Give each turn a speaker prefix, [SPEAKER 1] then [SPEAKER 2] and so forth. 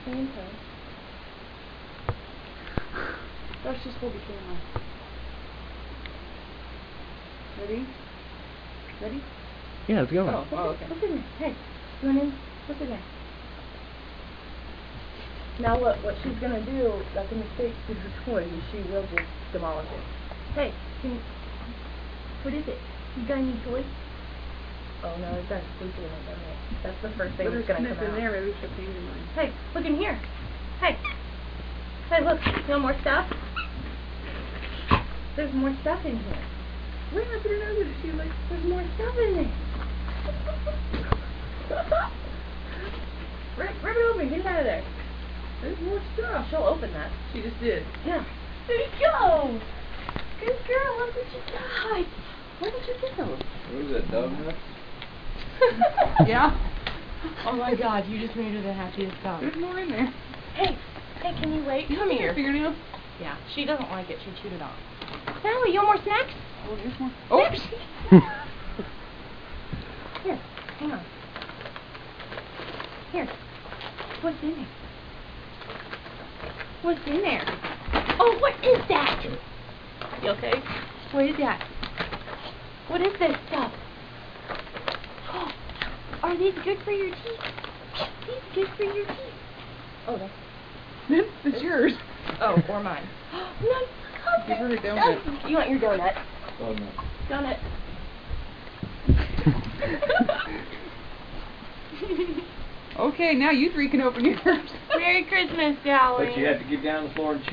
[SPEAKER 1] Santa. Let's just hold the camera. Ready? Ready?
[SPEAKER 2] Yeah, it's going.
[SPEAKER 1] Oh, okay. What's in there? Hey, you want in? What's in there? Now what she's gonna do, like a mistake with her toy, is she will just demolish it. Hey, what is it? You got any toys? Oh no, it's got a squeaky in it, doesn't it? That's the first thing that's gonna come out.
[SPEAKER 3] in there, maybe she'll change her mind.
[SPEAKER 1] Hey, look in here. Hey. Hey, look. You want more stuff? There's more stuff in here.
[SPEAKER 3] Wait, I put her nose in it. She's like,
[SPEAKER 1] There's more stuff in there. Rip it open. Get it out of there.
[SPEAKER 3] there's more stuff.
[SPEAKER 1] She'll open that.
[SPEAKER 3] She just did.
[SPEAKER 1] Yeah. There you go. Good girl. Look what you got. Where did you get those?
[SPEAKER 4] What is that, dog nuts?
[SPEAKER 3] Yeah.
[SPEAKER 1] Oh my God, you just made her the happiest dog.
[SPEAKER 3] There's more in there.
[SPEAKER 1] Hey, can you wait? Come here.
[SPEAKER 3] Fingernails?
[SPEAKER 1] Yeah, she doesn't like it. She chewed it off. Sally, you want more snacks?
[SPEAKER 3] Oh, there's more. Oh!
[SPEAKER 1] Here, hang on. Here. What's in there? What's in there? Oh, what is that? You okay? What is that? What is this stuff? Oh, are these good for your teeth? These good for your teeth? Oh,
[SPEAKER 3] It's yours.
[SPEAKER 1] Oh, or mine. No,
[SPEAKER 3] Give her a donut.
[SPEAKER 1] You want your donut?
[SPEAKER 4] Oh, no.
[SPEAKER 1] Donut.
[SPEAKER 3] Okay, now you three can open yours.
[SPEAKER 1] Merry Christmas, darling.
[SPEAKER 4] But you have to get down on the floor and chew.